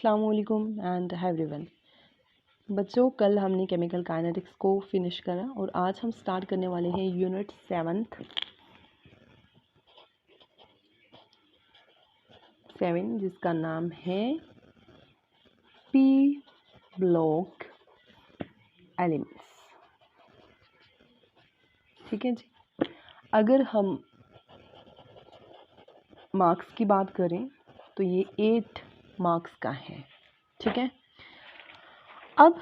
अस्सलाम वालेकुम and hi everyone. बच्चों, कल हमने केमिकल काइनेटिक्स को फिनिश करा और आज हम स्टार्ट करने वाले हैं यूनिट 7 जिसका नाम है पी ब्लॉक एलिमेंट्स। ठीक है जी। अगर हम मार्क्स की बात करें तो ये 8 मार्क्स का है। ठीक है। अब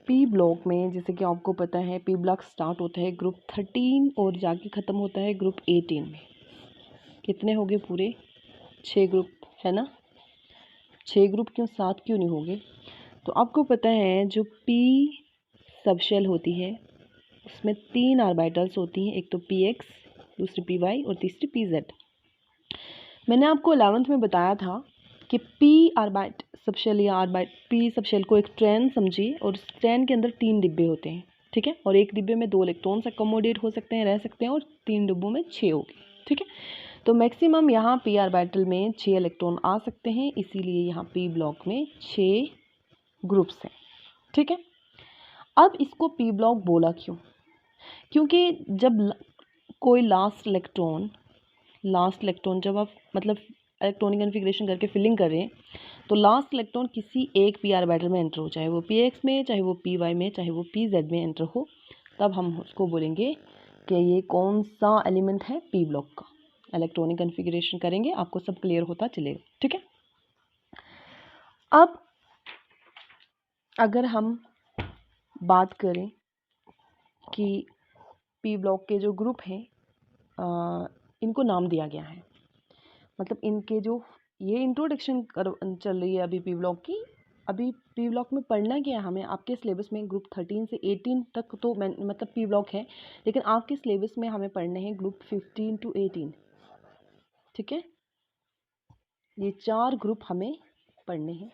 पी ब्लॉक में जैसे कि आपको पता है पी ब्लॉक स्टार्ट होता है ग्रुप 13 और जाके ख़त्म होता है ग्रुप 18 में। कितने हो गए पूरे? 6 ग्रुप है ना। 6 ग्रुप क्यों, 7 क्यों नहीं हो गए? तो आपको पता है जो पी सबशेल होती है उसमें 3 ऑर्बिटल्स होती हैं, एक तो पी एक्स, दूसरी पी वाई और तीसरी पी जेड। मैंने आपको 11th में बताया था कि पी ऑर्बिट सबशेल या ऑर्बिट पी सबशेल को एक ट्रेन समझिए और उस ट्रेन के अंदर 3 डिब्बे होते हैं। ठीक है। और एक डिब्बे में 2 इलेक्ट्रॉन्स अकोमोडेट हो सकते हैं, रह सकते हैं, और 3 डिब्बों में 6 हो गए। ठीक है। तो मैक्सिमम यहाँ पी ऑर्बिटल में 6 इलेक्ट्रॉन आ सकते हैं, इसीलिए यहाँ पी ब्लॉक में 6 ग्रुप्स हैं। ठीक है। अब इसको पी ब्लॉक बोला क्यों? क्योंकि जब कोई लास्ट इलेक्ट्रॉन जब आप मतलब इलेक्ट्रॉनिक कन्फिग्रेशन करके फिलिंग कर रहे हैं तो लास्ट इलेक्ट्रॉन किसी एक पी ऑर्बिटल में एंटर हो, चाहे वो पी एक्स में, चाहे वो पी वाई में, चाहे वो पी जेड में एंटर हो, तब हम उसको बोलेंगे कि ये कौन सा एलिमेंट है पी ब्लॉक का। इलेक्ट्रॉनिक कन्फिग्रेशन करेंगे, आपको सब क्लियर होता चलेगा। ठीक है। अब अगर हम बात करें कि पी ब्लॉक के जो ग्रुप हैं इनको नाम दिया गया है, मतलब इनके जो ये इंट्रोडक्शन चल रही है अभी पी ब्लॉक की। अभी पी ब्लॉक में पढ़ना क्या है हमें? आपके सिलेबस में ग्रुप 13 से 18 तक तो मतलब पी ब्लॉक है, लेकिन आपके सिलेबस में हमें पढ़ने हैं ग्रुप 15 to 18। ठीक है। ये 4 ग्रुप हमें पढ़ने हैं।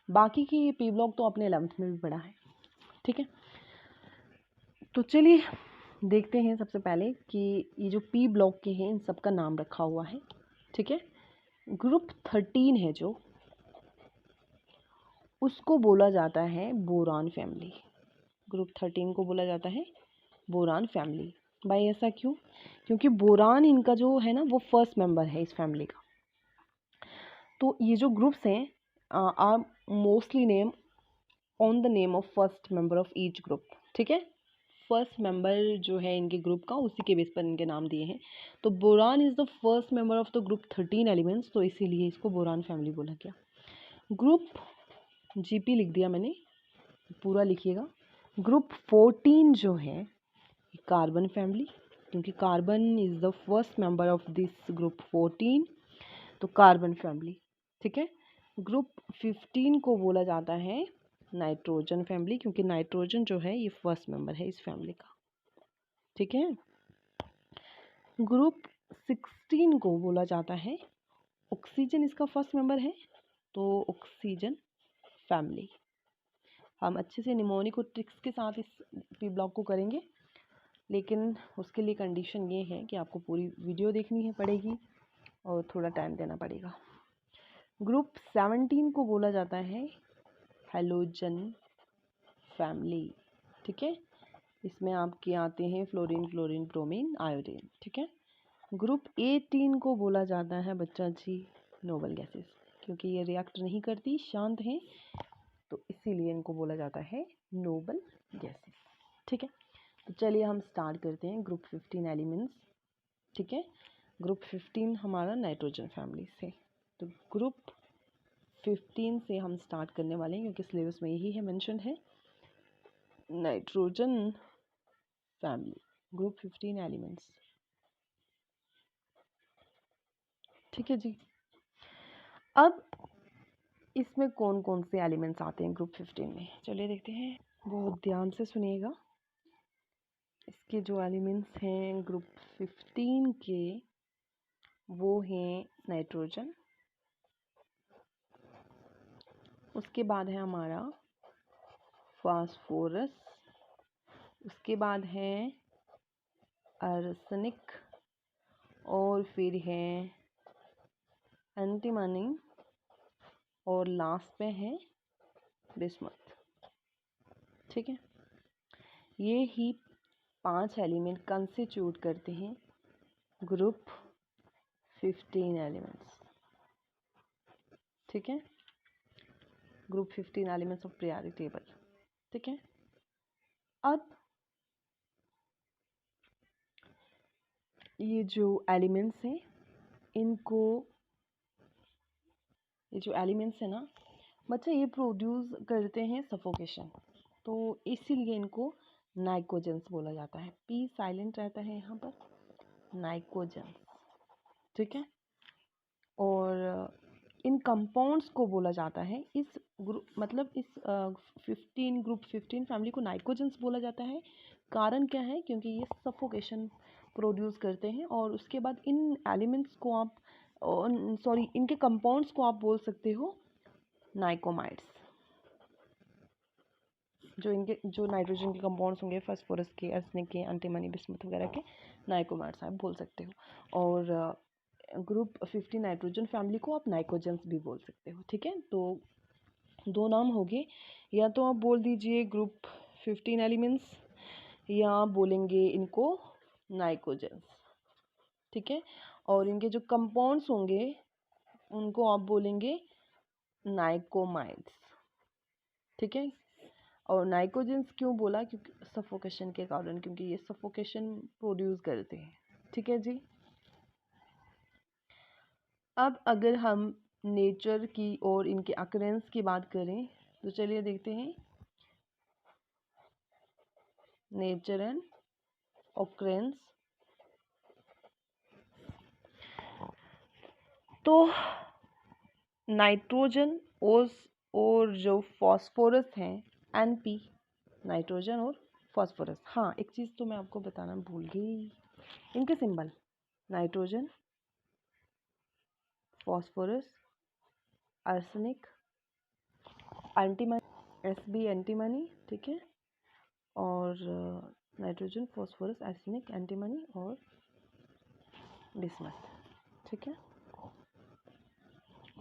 बाकी की ये पी ब्लॉक तो आपने 11th में भी पढ़ा है। ठीक है। तो चलिए देखते हैं सबसे पहले कि ये जो पी ब्लॉक के हैं इन सब का नाम रखा हुआ है। ठीक है। ग्रुप 13 है जो, उसको बोला जाता है बोरान फैमिली। ग्रुप 13 को बोला जाता है बोरान फैमिली। भाई ऐसा क्यों? क्योंकि बोरान इनका जो है ना वो फर्स्ट मेंबर है इस फैमिली का। तो ये जो ग्रुप्स हैं are mostly name on the name of first member of each group. ठीक है। फर्स्ट मेंबर जो है इनके ग्रुप का उसी के बेस पर इनके नाम दिए हैं। तो boron is the first member of the group 13 elements, तो इसीलिए इसको बोरान फैमिली बोला गया। ग्रुप जीपी लिख दिया मैंने, पूरा लिखिएगा। ग्रुप 14 जो है कार्बन फैमिली, क्योंकि carbon is the first member of this group 14, तो कार्बन फैमिली। ठीक है। ग्रुप 15 को बोला जाता है नाइट्रोजन फैमिली, क्योंकि नाइट्रोजन जो है ये फर्स्ट मेंबर है इस फैमिली का। ठीक है। ग्रुप 16 को बोला जाता है ऑक्सीजन, इसका फर्स्ट मेंबर है, तो ऑक्सीजन फैमिली। हम अच्छे से निमोनिक और ट्रिक्स के साथ इस पी ब्लॉक को करेंगे, लेकिन उसके लिए कंडीशन ये है कि आपको पूरी वीडियो देखनी है पड़ेगी और थोड़ा टाइम देना पड़ेगा। ग्रुप 17 को बोला जाता है हेलोजन फैमिली। ठीक है। इसमें आपके आते हैं फ्लोरीन, क्लोरीन, ब्रोमीन, आयोडीन। ठीक है। ग्रुप 18 को बोला जाता है बच्चा जी नोबल गैसेस, क्योंकि ये रिएक्ट नहीं करती, शांत हैं, तो इसीलिए इनको बोला जाता है नोबल गैसेस। ठीक है। तो चलिए हम स्टार्ट करते हैं ग्रुप 15 एलिमेंट्स। ठीक है। ग्रुप 15 हमारा नाइट्रोजन फैमिली से, तो ग्रुप 15 से हम स्टार्ट करने वाले हैं, क्योंकि सिलेबस में यही है, मेंशन है नाइट्रोजन फैमिली, ग्रुप 15 एलिमेंट्स। ठीक है जी। अब इसमें कौन कौन से एलिमेंट्स आते हैं ग्रुप 15 में, चलिए देखते हैं। बहुत ध्यान से सुनिएगा। इसके जो एलिमेंट्स हैं ग्रुप 15 के वो हैं नाइट्रोजन, उसके बाद है हमारा फास्फोरस, उसके बाद है आर्सेनिक, और फिर है एंटीमनी, और लास्ट पे है बिस्मथ। ठीक है, ये ही 5 एलिमेंट कंस्टिट्यूट करते हैं ग्रुप 15 एलिमेंट्स। ठीक है, group 15 elements of periodic table. ठीक है, अब ये जो एलिमेंट्स हैं इनको, ये जो एलिमेंट्स है ना बच्चे, ये प्रोड्यूस करते हैं सफोकेशन, तो इसीलिए इनको नाइकोजेंस बोला जाता है। पी साइलेंट रहता है यहाँ पर, नाइकोजेंस। ठीक है, और इन कंपाउंड्स को बोला जाता है इस ग्रुप, मतलब इस 15 ग्रुप 15 फैमिली को नाइकोजेंस बोला जाता है। कारण क्या है? क्योंकि ये सफोकेशन प्रोड्यूस करते हैं। और उसके बाद इन एलिमेंट्स को आप इनके कंपाउंड्स को आप बोल सकते हो नाइकोमाइड्स। जो नाइट्रोजन के कंपाउंड्स होंगे, फास्फोरस के, आर्सेनिक के, एंटीमनी, बिस्मथ वगैरह के, नाइकोमाइड्स आप बोल सकते हो। और ग्रुप 15 नाइट्रोजन फैमिली को आप नाइकोजेंस भी बोल सकते हो। ठीक है, तो 2 नाम हो गए, या तो आप बोल दीजिए ग्रुप 15 एलिमेंट्स, या आप बोलेंगे इनको नाइकोजेंस। ठीक है, और इनके जो कंपाउंड्स होंगे उनको आप बोलेंगे नाइकोमाइड्स। ठीक है, और नाइकोजेंस क्यों बोला? क्योंकि सफोकेशन के कारण, क्योंकि ये सफोकेशन प्रोड्यूस करते हैं। ठीक है जी। अब अगर हम नेचर की और इनके अकरेंस की बात करें तो चलिए देखते हैं नेचर एंड ऑकरेंस। तो नाइट्रोजन और जो फॉस्फोरस है NP, नाइट्रोजन और फॉस्फोरस। हाँ, एक चीज़ तो मैं आपको बताना भूल गई, इनके symbol nitrogen, phosphorus, arsenic, antimony, Sb antimony. ठीक है, और नाइट्रोजन, फॉस्फोरस, आर्सेनिक, एंटीमनी और बिस्मथ। ठीक है,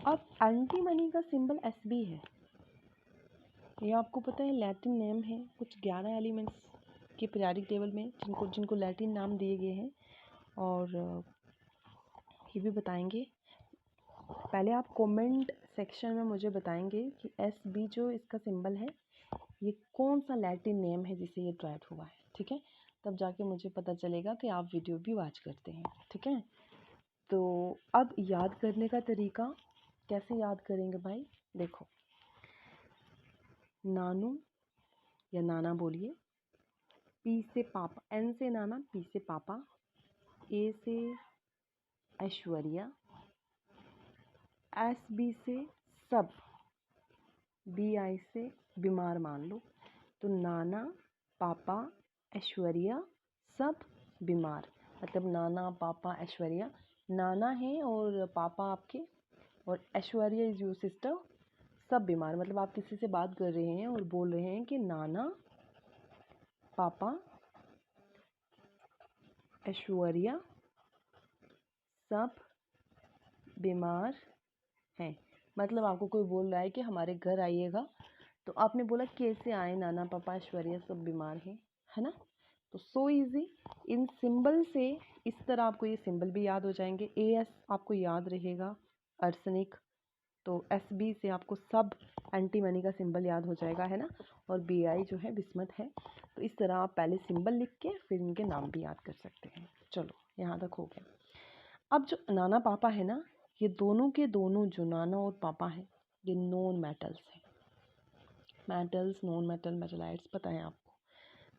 अब एंटीमनी का सिंबल Sb है। ये आपको पता है लैटिन नेम है, कुछ 11 एलिमेंट्स के पीरियोडिक टेबल में जिनको लैटिन नाम दिए गए हैं, और ये भी बताएंगे। पहले आप कमेंट सेक्शन में मुझे बताएंगे कि Sb जो इसका सिंबल है ये कौन सा लैटिन नेम है जिसे ये ड्राइव हुआ है। ठीक है, तब जाके मुझे पता चलेगा कि आप वीडियो भी वॉच करते हैं। ठीक है, तो अब याद करने का तरीका कैसे याद करेंगे भाई? देखो, नानू या नाना बोलिए, P से पापा, N से नाना, P से पापा, A से ऐश्वर्या, SB से सब, BI से बीमार मान लो। तो नाना, पापा, ऐश्वर्या, सब, बीमार। मतलब नाना, पापा, ऐश्वर्या, नाना है और पापा आपके, और ऐश्वर्या इज़ योर सिस्टर, सब बीमार। मतलब आप किसी से बात कर रहे हैं और बोल रहे हैं कि नाना, पापा, ऐश्वर्या, सब बीमार हैं। मतलब आपको कोई बोल रहा है कि हमारे घर आइएगा, तो आपने बोला कैसे आए, नाना, पापा, ऐश्वर्या सब बीमार हैं, है ना? तो सो इजी, इन सिंबल से इस तरह आपको ये सिंबल भी याद हो जाएंगे। AS आपको याद रहेगा आर्सेनिक, तो SB से आपको सब एंटीमनी का सिंबल याद हो जाएगा, है ना? और BI जो है बिस्मथ है। तो इस तरह आप पहले सिंबल लिख के फिर इनके नाम भी याद कर सकते हैं। चलो, यहाँ तक हो गया। अब जो नाना पापा है ना, ये दोनों के दोनों, जो नाना और पापा हैं, ये नॉन मेटल्स हैं। मेटल्स, नॉन मेटल, मेटलाइट्स पता है आपको,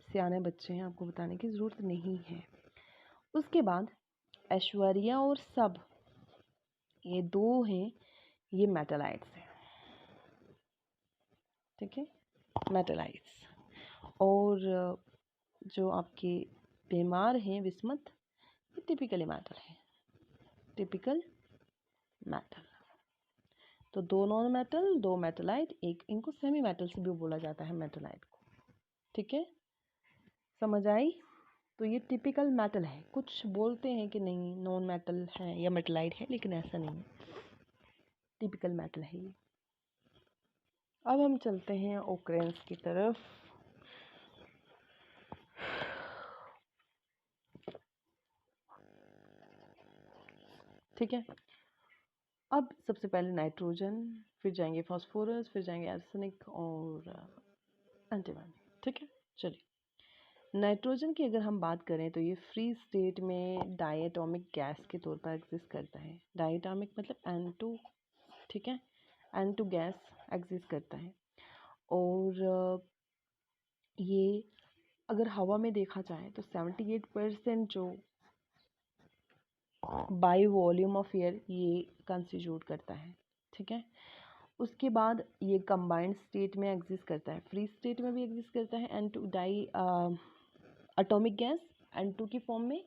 सियाने बच्चे हैं, आपको बताने की ज़रूरत नहीं है। उसके बाद ऐश्वर्या और सब, ये दो हैं, ये मेटलाइट्स हैं। ठीक है, मेटलाइट्स। और जो आपके बीमार हैं बिस्मथ, ये टिपिकली मेटल है, टिपिकल मेटल। तो 2 नॉन मेटल, 2 मेटलाइट, एक, इनको सेमी मेटल से भी बोला जाता है मेटलाइट को। ठीक है, समझ आई? तो ये टिपिकल मेटल है। कुछ बोलते हैं कि नहीं नॉन मेटल है या मेटलाइट है, लेकिन ऐसा नहीं है, टिपिकल मेटल है ये। अब हम चलते हैं ओकरेंस की तरफ। ठीक है, अब सबसे पहले नाइट्रोजन, फिर जाएंगे फास्फोरस, फिर जाएंगे आर्सेनिक और एंटीमनी। ठीक है, चलिए नाइट्रोजन की अगर हम बात करें तो ये फ्री स्टेट में डायटोमिक गैस के तौर पर एग्जिस्ट करता है। डायटोमिक मतलब N2, ठीक है, N2 गैस एग्जिस्ट करता है। और ये अगर हवा में देखा जाए तो 78% जो बाई वॉल्यूम ऑफ एयर ये कंस्टिट्यूट करता है। ठीक है, उसके बाद ये कंबाइंड स्टेट में एग्जिस्ट करता है, फ्री स्टेट में भी एग्जिस्ट करता है N2 die atomic gas N2 की फॉर्म में,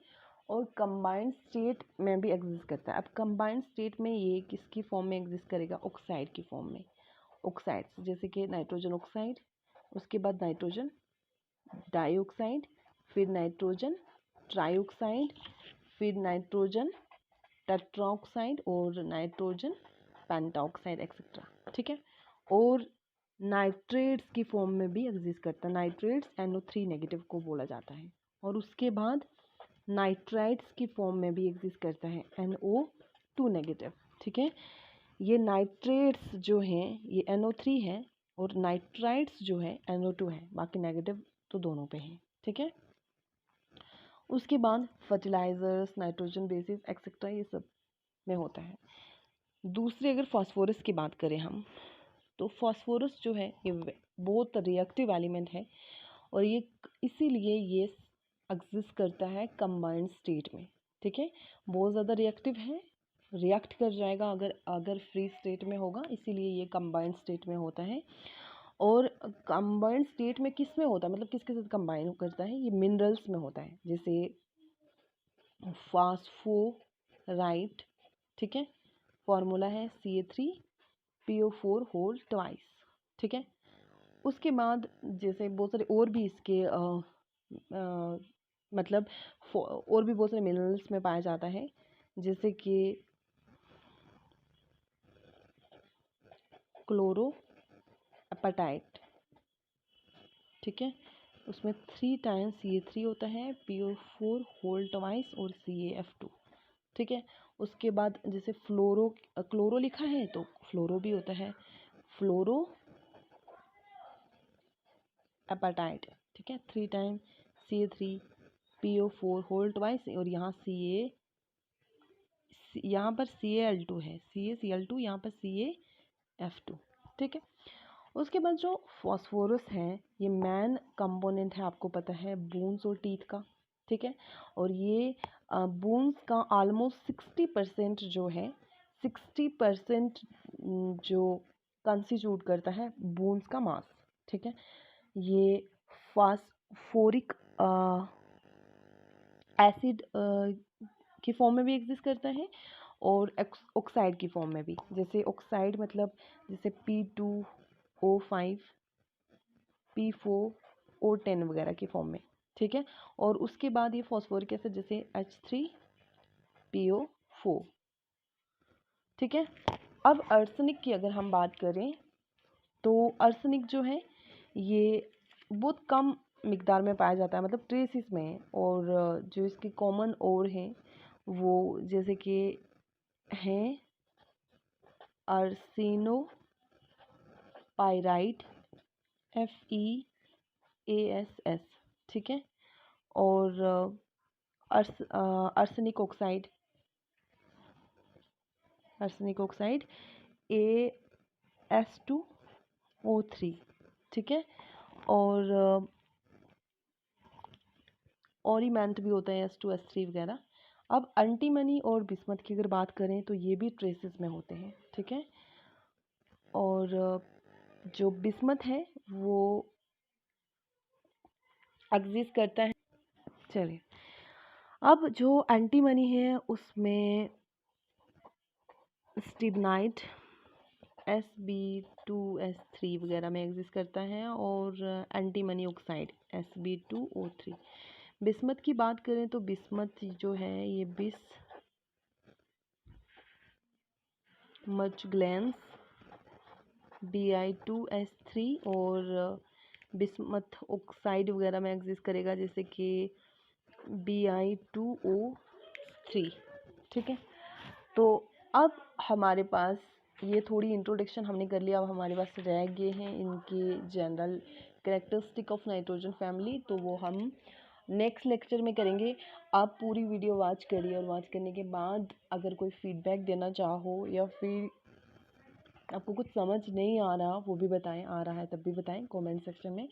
और कंबाइंड स्टेट में भी एग्जिस्ट करता है। अब कंबाइंड स्टेट में ये किसकी फॉर्म में एग्जिस्ट करेगा? ऑक्साइड की फॉर्म में। ऑक्साइड्स जैसे कि नाइट्रोजन ऑक्साइड, उसके बाद नाइट्रोजन डाइऑक्साइड, फिर नाइट्रोजन ट्राइऑक्साइड, फिर नाइट्रोजन टेट्राऑक्साइड और नाइट्रोजन पेंटाऑक्साइड एक्सेट्रा। ठीक है, और नाइट्रेट्स की फॉर्म में भी एग्जिस्ट करता है। नाइट्रेट्स NO3 नेगेटिव को बोला जाता है। और उसके बाद नाइट्राइट्स की फॉर्म में भी एग्जिस्ट करता है NO2 नेगेटिव। ठीक है, ये नाइट्रेट्स जो हैं ये NO3 है और नाइट्राइट्स जो है NO2 है, बाकी नेगेटिव तो दोनों पे हैं। ठीक है, उसके बाद फर्टिलाइजर्स, नाइट्रोजन बेसिस एक्सेट्रा ये सब में होता है। दूसरी अगर फास्फोरस की बात करें हम, तो फास्फोरस जो है ये बहुत रिएक्टिव एलिमेंट है और ये इसीलिए ये एग्जिस्ट करता है कंबाइंड स्टेट में। ठीक है, बहुत ज़्यादा रिएक्टिव है, रिएक्ट कर जाएगा अगर फ्री स्टेट में होगा, इसीलिए ये कंबाइंड स्टेट में होता है। और कंबाइंड स्टेट में किस में होता है, मतलब किसके साथ कंबाइन करता है? ये मिनरल्स में होता है, जैसे फास्फोराइट। ठीक है, फॉर्मूला है Ca3PO4 होल ट्वाइस। ठीक है, उसके बाद जैसे बहुत सारे और भी इसके मतलब और भी बहुत सारे मिनरल्स में पाया जाता है, जैसे कि क्लोरो एपेटाइट। ठीक है, उसमें 3 टाइम्स Ca3 होता है, PO4 होल ट्वाइस और CaF2। ठीक है, उसके बाद जैसे क्लोरो लिखा है तो फ्लोरो भी होता है, फ्लोरो एपेटाइट। ठीक है, 3 टाइम Ca3PO4 होल ट्वाइस और यहाँ पर Cal2 है, CaCl2, यहाँ पर CaF2। ठीक है, उसके बाद जो फास्फोरस है ये मेन कंपोनेंट है, आपको पता है, बोन्स और टीथ का। ठीक है, और ये बोन्स का ऑलमोस्ट 60% जो है, 60% जो कंस्टिट्यूट करता है बोन्स का मास। ठीक है, ये फास्फोरिक एसिड की फॉर्म में भी एग्जिस्ट करता है और ऑक्साइड की फॉर्म में भी। जैसे ऑक्साइड मतलब जैसे P2O5, P4O10 वगैरह की फॉर्म में। ठीक है, और उसके बाद ये फॉस्फोरिक एसिड जैसे H3PO4। ठीक है, अब आर्सेनिक की अगर हम बात करें तो आर्सेनिक जो है ये बहुत कम मिकदार में पाया जाता है, मतलब ट्रेसिस में। और जो इसके कॉमन और हैं वो जैसे कि हैं आर्सेनोपाइराइट FeASS। ठीक है, और आर्सेनिक ऑक्साइड AS2O3। ठीक है, और ऑरिमेंट भी होता है S2S3 वगैरह। अब एंटीमनी और बिस्मथ की अगर बात करें तो ये भी ट्रेसेस में होते हैं। ठीक है, और जो बिस्मथ है वो एग्जिस्ट करता है। चलिए, अब जो एंटीमनी है उसमें स्टिबनाइट Sb2S3 वगैरह में एग्जिस्ट करता है और एंटीमनी ऑक्साइड Sb2O3। बिस्मथ की बात करें तो बिस्मथ जो है ये बिस्मथ ग्लैंस Bi2S3 और बिस्मथ ऑक्साइड वगैरह में एग्जिस्ट करेगा, जैसे कि Bi2O3। ठीक है, तो अब हमारे पास ये थोड़ी इंट्रोडक्शन हमने कर लिया। अब हमारे पास रह गए हैं इनके general characteristic of nitrogen family, तो वो हम नेक्स्ट लेक्चर में करेंगे। आप पूरी वीडियो वॉच करिए और वॉच करने के बाद अगर कोई फीडबैक देना चाहो या फिर आपको कुछ समझ नहीं आ रहा वो भी बताएं, आ रहा है तब भी बताएं कमेंट सेक्शन में।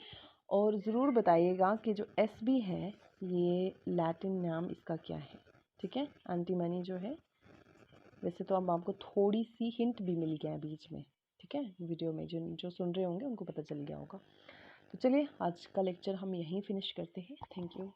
और ज़रूर बताइएगा कि जो SB है ये लैटिन नाम इसका क्या है। ठीक है, एंटीमनी जो है, वैसे तो अब आपको थोड़ी सी हिंट भी मिल गया है बीच में। ठीक है, वीडियो में जो सुन रहे होंगे उनको पता चल गया होगा। तो चलिए आज का लेक्चर हम यहीं फिनिश करते हैं। Thank you.